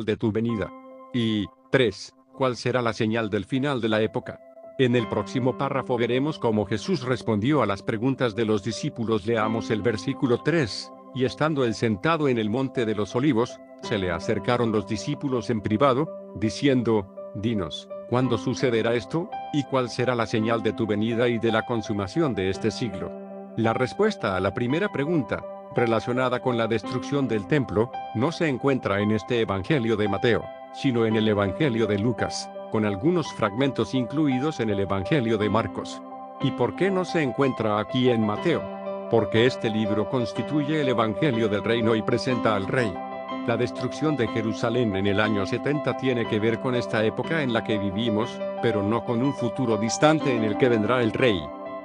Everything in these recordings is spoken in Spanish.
de tu venida. Y 3. ¿Cuál será la señal del final de la época? En el próximo párrafo veremos cómo Jesús respondió a las preguntas de los discípulos. Leamos el versículo 3. Y estando él sentado en el monte de los olivos, se le acercaron los discípulos en privado, diciendo: Dinos, ¿cuándo sucederá esto? ¿Y cuál será la señal de tu venida y de la consumación de este siglo? La respuesta a la primera pregunta, relacionada con la destrucción del templo, no se encuentra en este Evangelio de Mateo, sino en el Evangelio de Lucas, con algunos fragmentos incluidos en el Evangelio de Marcos. ¿Y por qué no se encuentra aquí en Mateo? Porque este libro constituye el Evangelio del reino y presenta al rey. La destrucción de Jerusalén en el año 70 tiene que ver con esta época en la que vivimos, pero no con un futuro distante en el que vendrá el rey.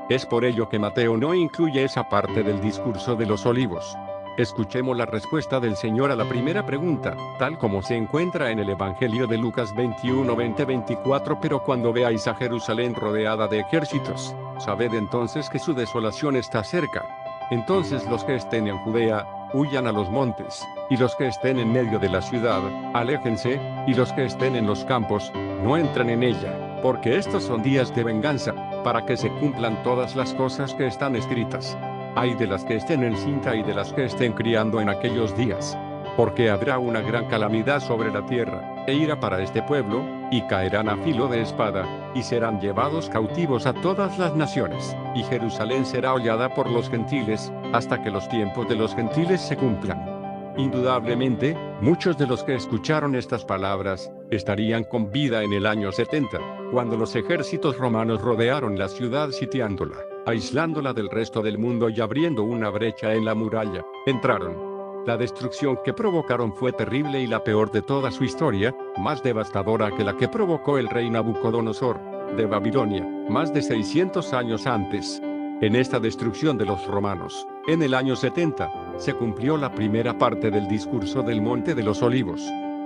Es por ello que Mateo no incluye esa parte del discurso de los olivos. Escuchemos la respuesta del Señor a la primera pregunta, tal como se encuentra en el Evangelio de Lucas 21, 20-24. Pero cuando veáis a Jerusalén rodeada de ejércitos, sabed entonces que su desolación está cerca. Entonces los que estén en Judea, huyan a los montes, y los que estén en medio de la ciudad, aléjense, y los que estén en los campos, no entren en ella, porque estos son días de venganza, para que se cumplan todas las cosas que están escritas. Ay de las que estén encinta y de las que estén criando en aquellos días. Porque habrá una gran calamidad sobre la tierra, e ira para este pueblo, y caerán a filo de espada, y serán llevados cautivos a todas las naciones, y Jerusalén será hollada por los gentiles, hasta que los tiempos de los gentiles se cumplan. Indudablemente, muchos de los que escucharon estas palabras, estarían con vida en el año 70, cuando los ejércitos romanos rodearon la ciudad sitiándola, aislándola del resto del mundo y abriendo una brecha en la muralla. Entraron. La destrucción que provocaron fue terrible y la peor de toda su historia, más devastadora que la que provocó el rey Nabucodonosor, de Babilonia, más de 600 años antes. En esta destrucción de los romanos, en el año 70, se cumplió la primera parte del discurso del Monte de los Olivos.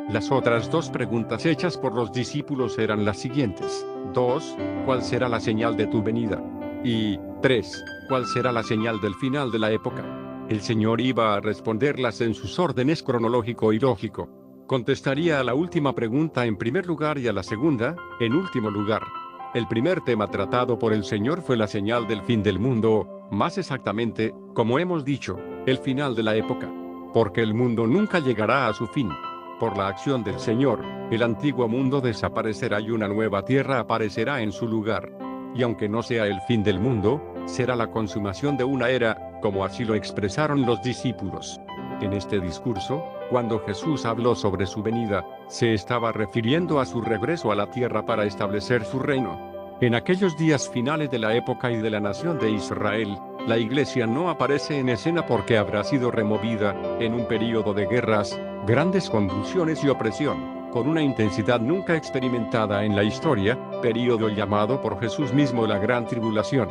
Las otras dos preguntas hechas por los discípulos eran las siguientes. 2. ¿Cuál será la señal de tu venida? Y 3. ¿Cuál será la señal del final de la época? El Señor iba a responderlas en sus órdenes cronológico y lógico. Contestaría a la última pregunta en primer lugar y a la segunda, en último lugar. El primer tema tratado por el Señor fue la señal del fin del mundo, más exactamente, como hemos dicho, el final de la época. Porque el mundo nunca llegará a su fin. Por la acción del Señor, el antiguo mundo desaparecerá y una nueva tierra aparecerá en su lugar. Y aunque no sea el fin del mundo, será la consumación de una era, como así lo expresaron los discípulos. En este discurso, cuando Jesús habló sobre su venida, se estaba refiriendo a su regreso a la tierra para establecer su reino. En aquellos días finales de la época y de la nación de Israel, la iglesia no aparece en escena porque habrá sido removida, en un período de guerras, grandes convulsiones y opresión, con una intensidad nunca experimentada en la historia, período llamado por Jesús mismo la Gran Tribulación.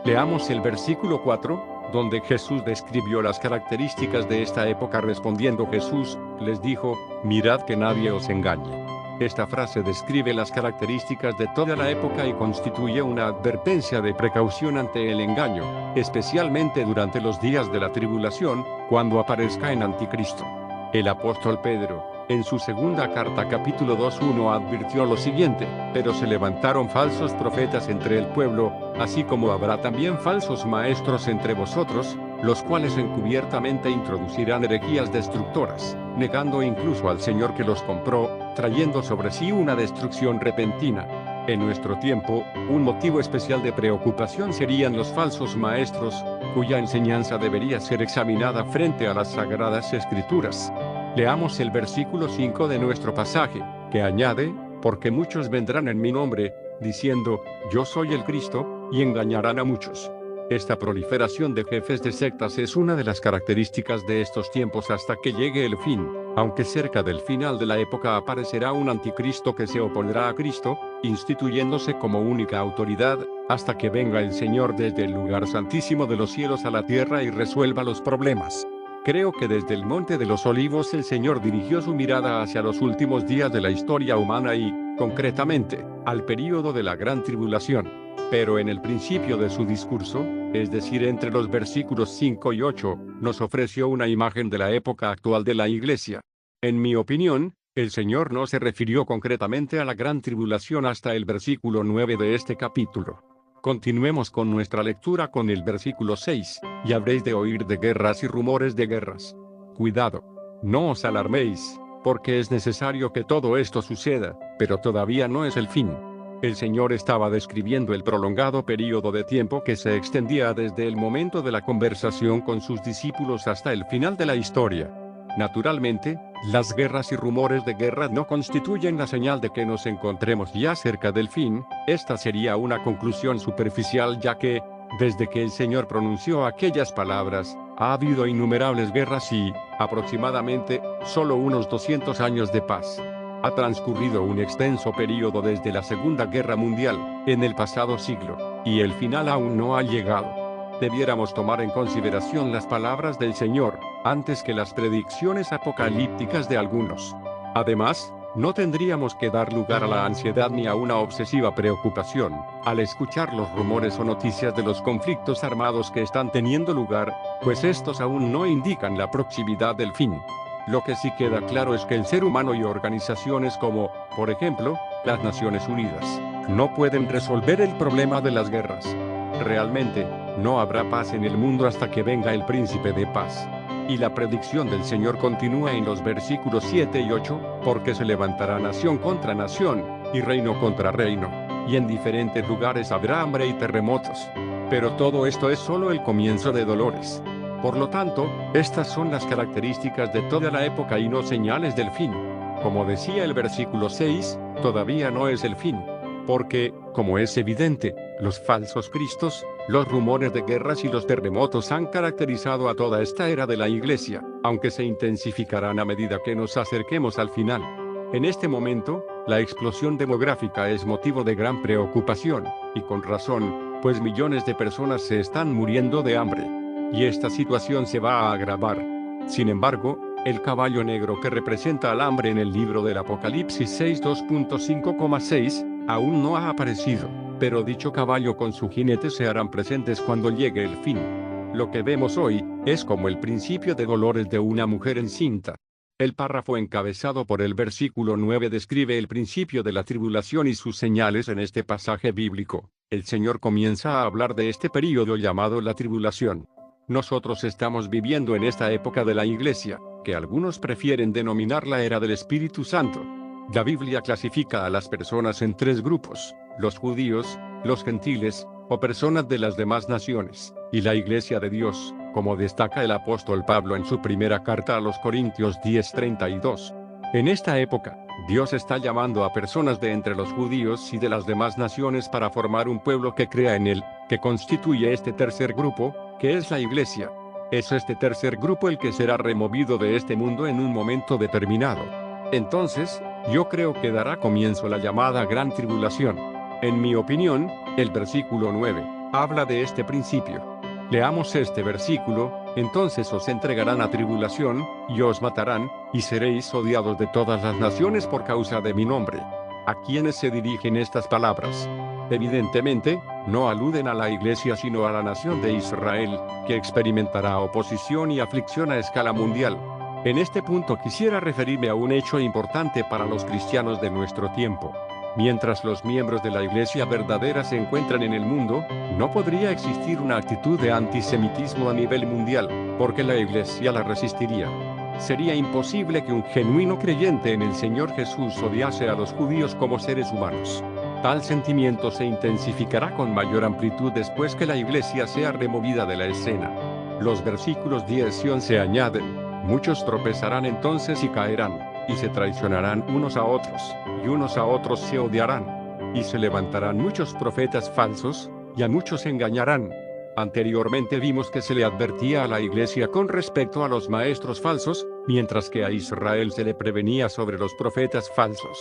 Leamos el versículo 4, donde Jesús describió las características de esta época. Respondiendo Jesús, les dijo: mirad que nadie os engañe. Esta frase describe las características de toda la época y constituye una advertencia de precaución ante el engaño, especialmente durante los días de la tribulación, cuando aparezca en Anticristo. El apóstol Pedro, en su segunda carta capítulo 2:1 advirtió lo siguiente: pero se levantaron falsos profetas entre el pueblo, así como habrá también falsos maestros entre vosotros, los cuales encubiertamente introducirán herejías destructoras, negando incluso al Señor que los compró, trayendo sobre sí una destrucción repentina. En nuestro tiempo, un motivo especial de preocupación serían los falsos maestros, cuya enseñanza debería ser examinada frente a las Sagradas Escrituras. Leamos el versículo 5 de nuestro pasaje, que añade: porque muchos vendrán en mi nombre, diciendo, yo soy el Cristo, y engañarán a muchos. Esta proliferación de jefes de sectas es una de las características de estos tiempos hasta que llegue el fin, aunque cerca del final de la época aparecerá un anticristo que se opondrá a Cristo, instituyéndose como única autoridad, hasta que venga el Señor desde el lugar santísimo de los cielos a la tierra y resuelva los problemas. Creo que desde el Monte de los Olivos el Señor dirigió su mirada hacia los últimos días de la historia humana y, concretamente, al período de la Gran Tribulación. Pero en el principio de su discurso, es decir, entre los versículos 5 y 8, nos ofreció una imagen de la época actual de la Iglesia. En mi opinión, El Señor no se refirió concretamente a la gran tribulación hasta el versículo 9 de este capítulo. Continuemos con nuestra lectura con el versículo 6, y habréis de oír de guerras y rumores de guerras. Cuidado. No os alarméis, porque es necesario que todo esto suceda, pero todavía no es el fin. El Señor estaba describiendo el prolongado período de tiempo que se extendía desde el momento de la conversación con sus discípulos hasta el final de la historia. Naturalmente, las guerras y rumores de guerra no constituyen la señal de que nos encontremos ya cerca del fin. Esta sería una conclusión superficial, ya que, desde que el Señor pronunció aquellas palabras, ha habido innumerables guerras y, aproximadamente, solo unos 200 años de paz. Ha transcurrido un extenso período desde la Segunda Guerra Mundial, en el pasado siglo, y el final aún no ha llegado. Debiéramos tomar en consideración las palabras del Señor, antes que las predicciones apocalípticas de algunos. Además, no tendríamos que dar lugar a la ansiedad ni a una obsesiva preocupación, al escuchar los rumores o noticias de los conflictos armados que están teniendo lugar, pues estos aún no indican la proximidad del fin. Lo que sí queda claro es que el ser humano y organizaciones como, por ejemplo, las Naciones Unidas, no pueden resolver el problema de las guerras. Realmente, no habrá paz en el mundo hasta que venga el príncipe de paz. Y la predicción del Señor continúa en los versículos 7 y 8, porque se levantará nación contra nación, y reino contra reino, y en diferentes lugares habrá hambre y terremotos. Pero todo esto es solo el comienzo de dolores. Por lo tanto, estas son las características de toda la época y no señales del fin. Como decía el versículo 6, todavía no es el fin. Porque, como es evidente, los falsos cristos, los rumores de guerras y los terremotos han caracterizado a toda esta era de la Iglesia, aunque se intensificarán a medida que nos acerquemos al final. En este momento, la explosión demográfica es motivo de gran preocupación, y con razón, pues millones de personas se están muriendo de hambre. Y esta situación se va a agravar. Sin embargo, el caballo negro que representa al hambre en el libro del Apocalipsis 6:2.5,6, aún no ha aparecido, pero dicho caballo con su jinete se harán presentes cuando llegue el fin. Lo que vemos hoy, es como el principio de dolores de una mujer encinta. El párrafo encabezado por el versículo 9 describe el principio de la tribulación y sus señales en este pasaje bíblico. El Señor comienza a hablar de este período llamado la tribulación. Nosotros estamos viviendo en esta época de la Iglesia, que algunos prefieren denominar la era del Espíritu Santo. La Biblia clasifica a las personas en tres grupos: los judíos, los gentiles, o personas de las demás naciones, y la Iglesia de Dios, como destaca el apóstol Pablo en su primera carta a los Corintios 10:32. En esta época, Dios está llamando a personas de entre los judíos y de las demás naciones para formar un pueblo que crea en Él, que constituye este tercer grupo, que es la Iglesia. Es este tercer grupo el que será removido de este mundo en un momento determinado. Entonces, yo creo que dará comienzo la llamada Gran Tribulación. En mi opinión, el versículo 9 habla de este principio. Leamos este versículo: entonces os entregarán a tribulación, y os matarán, y seréis odiados de todas las naciones por causa de mi nombre. ¿A quiénes se dirigen estas palabras? Evidentemente, no aluden a la Iglesia sino a la nación de Israel, que experimentará oposición y aflicción a escala mundial. En este punto quisiera referirme a un hecho importante para los cristianos de nuestro tiempo. Mientras los miembros de la Iglesia verdadera se encuentran en el mundo, no podría existir una actitud de antisemitismo a nivel mundial, porque la Iglesia la resistiría. Sería imposible que un genuino creyente en el Señor Jesús odiase a los judíos como seres humanos. Tal sentimiento se intensificará con mayor amplitud después que la Iglesia sea removida de la escena. Los versículos 10 y 11 añaden: muchos tropezarán entonces y caerán, y se traicionarán unos a otros se odiarán. Y se levantarán muchos profetas falsos, y a muchos engañarán. Anteriormente vimos que se le advertía a la Iglesia con respecto a los maestros falsos, mientras que a Israel se le prevenía sobre los profetas falsos.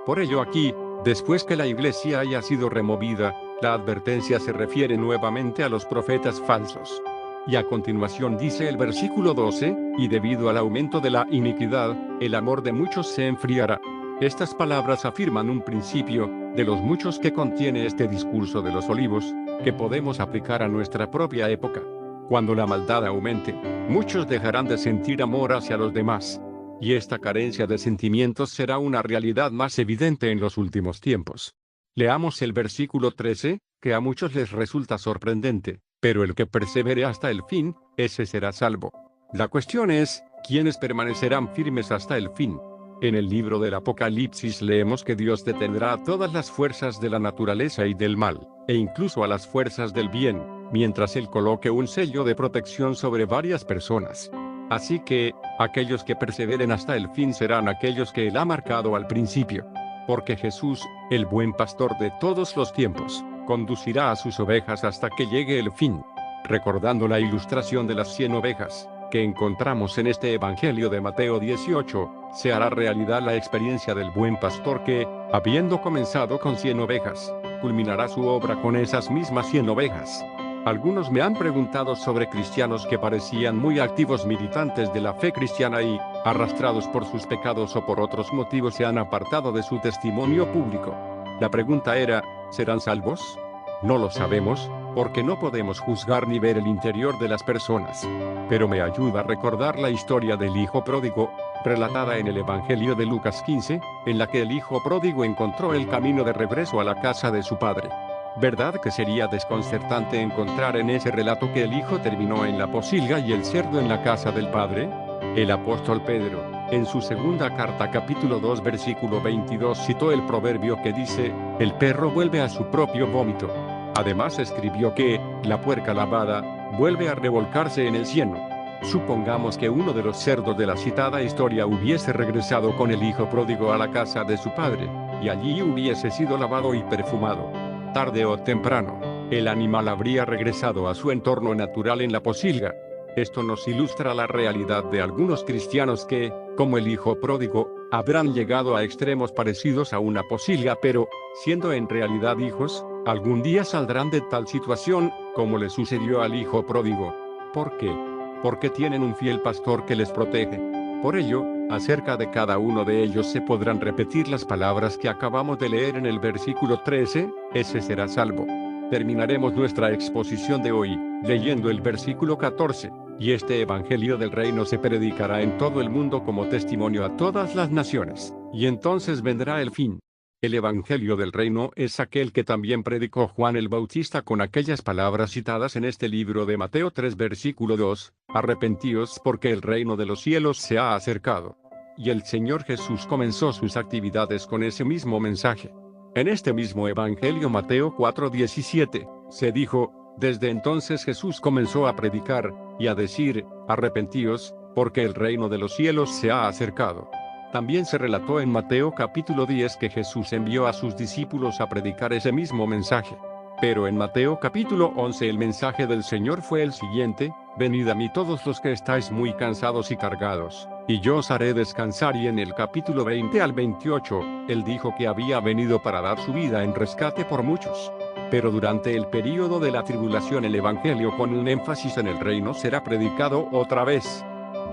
Por ello aquí, después que la Iglesia haya sido removida, la advertencia se refiere nuevamente a los profetas falsos. Y a continuación dice el versículo 12, y debido al aumento de la iniquidad, el amor de muchos se enfriará. Estas palabras afirman un principio, de los muchos que contiene este discurso de los olivos, que podemos aplicar a nuestra propia época. Cuando la maldad aumente, muchos dejarán de sentir amor hacia los demás. y esta carencia de sentimientos será una realidad más evidente en los últimos tiempos. Leamos el versículo 13, que a muchos les resulta sorprendente, pero el que persevere hasta el fin, ese será salvo. La cuestión es, ¿quiénes permanecerán firmes hasta el fin? En el libro del Apocalipsis leemos que Dios detendrá a todas las fuerzas de la naturaleza y del mal, e incluso a las fuerzas del bien, mientras Él coloque un sello de protección sobre varias personas. Así que, aquellos que perseveren hasta el fin serán aquellos que Él ha marcado al principio. Porque Jesús, el buen pastor de todos los tiempos, conducirá a sus ovejas hasta que llegue el fin. Recordando la ilustración de las 100 ovejas, que encontramos en este Evangelio de Mateo 18, se hará realidad la experiencia del buen pastor que, habiendo comenzado con 100 ovejas, culminará su obra con esas mismas 100 ovejas. Algunos me han preguntado sobre cristianos que parecían muy activos militantes de la fe cristiana y, arrastrados por sus pecados o por otros motivos, se han apartado de su testimonio público. La pregunta era, ¿serán salvos? No lo sabemos, porque no podemos juzgar ni ver el interior de las personas. Pero me ayuda a recordar la historia del hijo pródigo, relatada en el Evangelio de Lucas 15, en la que el hijo pródigo encontró el camino de regreso a la casa de su padre. ¿Verdad que sería desconcertante encontrar en ese relato que el hijo terminó en la pocilga y el cerdo en la casa del padre? El apóstol Pedro, en su segunda carta capítulo 2 versículo 22 citó el proverbio que dice, el perro vuelve a su propio vómito. Además escribió que, la puerca lavada, vuelve a revolcarse en el cieno. Supongamos que uno de los cerdos de la citada historia hubiese regresado con el hijo pródigo a la casa de su padre, y allí hubiese sido lavado y perfumado. Tarde o temprano, el animal habría regresado a su entorno natural en la pocilga. Esto nos ilustra la realidad de algunos cristianos que, como el hijo pródigo, habrán llegado a extremos parecidos a una pocilga, pero, siendo en realidad hijos, algún día saldrán de tal situación, como le sucedió al hijo pródigo. ¿Por qué? Porque tienen un fiel pastor que les protege. Por ello, acerca de cada uno de ellos se podrán repetir las palabras que acabamos de leer en el versículo 13, ese será salvo. Terminaremos nuestra exposición de hoy, leyendo el versículo 14, y este Evangelio del Reino se predicará en todo el mundo como testimonio a todas las naciones, y entonces vendrá el fin. El Evangelio del Reino es aquel que también predicó Juan el Bautista con aquellas palabras citadas en este libro de Mateo 3 versículo 2, arrepentíos porque el reino de los cielos se ha acercado. Y el Señor Jesús comenzó sus actividades con ese mismo mensaje. En este mismo Evangelio Mateo 4:17, se dijo, desde entonces Jesús comenzó a predicar, y a decir, arrepentíos, porque el reino de los cielos se ha acercado. También se relató en Mateo capítulo 10 que Jesús envió a sus discípulos a predicar ese mismo mensaje. Pero en Mateo capítulo 11 el mensaje del Señor fue el siguiente, venid a mí todos los que estáis muy cansados y cargados, y yo os haré descansar. Y en el capítulo 20 al 28, él dijo que había venido para dar su vida en rescate por muchos. Pero durante el período de la tribulación el Evangelio con un énfasis en el reino será predicado otra vez.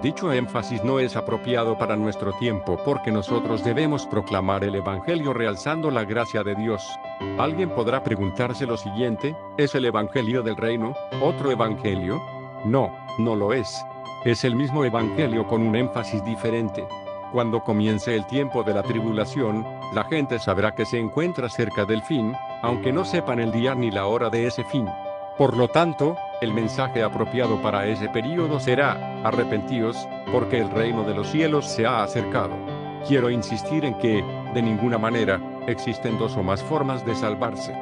Dicho énfasis no es apropiado para nuestro tiempo porque nosotros debemos proclamar el Evangelio realzando la gracia de Dios. Alguien podrá preguntarse lo siguiente, ¿es el Evangelio del Reino otro Evangelio? No, no lo es. Es el mismo Evangelio con un énfasis diferente. Cuando comience el tiempo de la tribulación, la gente sabrá que se encuentra cerca del fin, aunque no sepan el día ni la hora de ese fin. Por lo tanto, el mensaje apropiado para ese período será, arrepentíos, porque el reino de los cielos se ha acercado. Quiero insistir en que, de ninguna manera, existen dos o más formas de salvarse.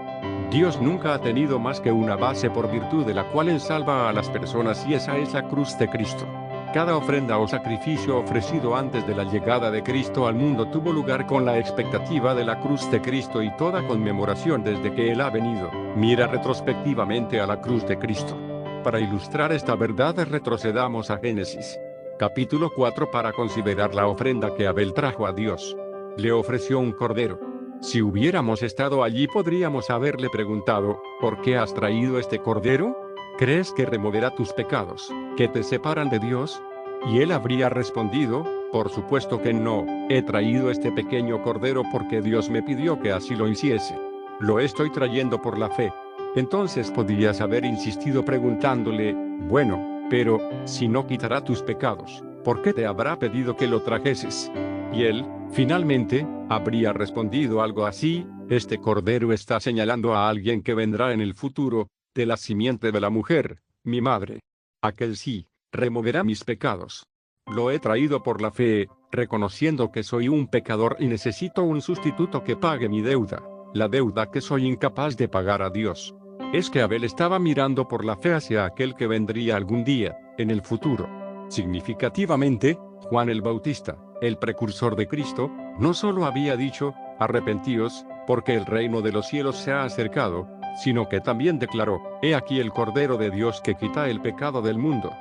Dios nunca ha tenido más que una base por virtud de la cual Él salva a las personas y esa es la cruz de Cristo. Cada ofrenda o sacrificio ofrecido antes de la llegada de Cristo al mundo tuvo lugar con la expectativa de la cruz de Cristo y toda conmemoración desde que Él ha venido, mira retrospectivamente a la cruz de Cristo. Para ilustrar esta verdad retrocedamos a Génesis, capítulo 4 para considerar la ofrenda que Abel trajo a Dios. Le ofreció un cordero. Si hubiéramos estado allí podríamos haberle preguntado, ¿por qué has traído este cordero? ¿Crees que removerá tus pecados, que te separan de Dios? Y él habría respondido, por supuesto que no, he traído este pequeño cordero porque Dios me pidió que así lo hiciese. Lo estoy trayendo por la fe. Entonces podrías haber insistido preguntándole, bueno, pero, si no quitará tus pecados, ¿por qué te habrá pedido que lo trajeses? Y él, finalmente, habría respondido algo así: este cordero está señalando a alguien que vendrá en el futuro, de la simiente de la mujer, mi madre. Aquel sí, removerá mis pecados. Lo he traído por la fe, reconociendo que soy un pecador y necesito un sustituto que pague mi deuda, la deuda que soy incapaz de pagar a Dios. Es que Abel estaba mirando por la fe hacia aquel que vendría algún día, en el futuro. Significativamente, Juan el Bautista, el precursor de Cristo, no solo había dicho, arrepentíos, porque el reino de los cielos se ha acercado, sino que también declaró, he aquí el Cordero de Dios que quita el pecado del mundo.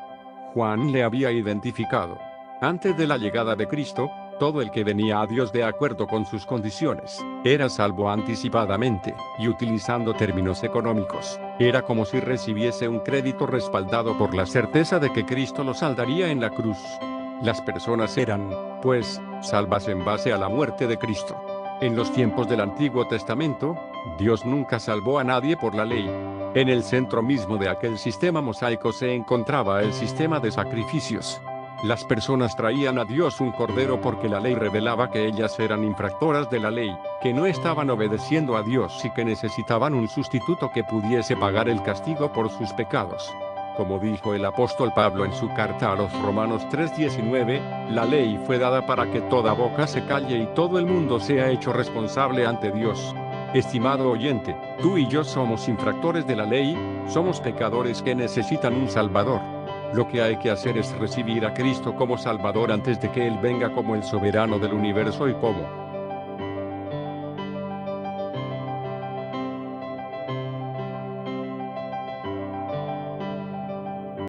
Juan le había identificado. Antes de la llegada de Cristo, todo el que venía a Dios de acuerdo con sus condiciones, era salvo anticipadamente, y utilizando términos económicos, era como si recibiese un crédito respaldado por la certeza de que Cristo lo saldaría en la cruz. Las personas eran, pues, salvas en base a la muerte de Cristo. En los tiempos del Antiguo Testamento, Dios nunca salvó a nadie por la ley. En el centro mismo de aquel sistema mosaico se encontraba el sistema de sacrificios. Las personas traían a Dios un cordero porque la ley revelaba que ellas eran infractoras de la ley, que no estaban obedeciendo a Dios y que necesitaban un sustituto que pudiese pagar el castigo por sus pecados. Como dijo el apóstol Pablo en su carta a los Romanos 3:19, la ley fue dada para que toda boca se calle y todo el mundo sea hecho responsable ante Dios. Estimado oyente, tú y yo somos infractores de la ley, somos pecadores que necesitan un Salvador. Lo que hay que hacer es recibir a Cristo como Salvador antes de que Él venga como el soberano del universo y como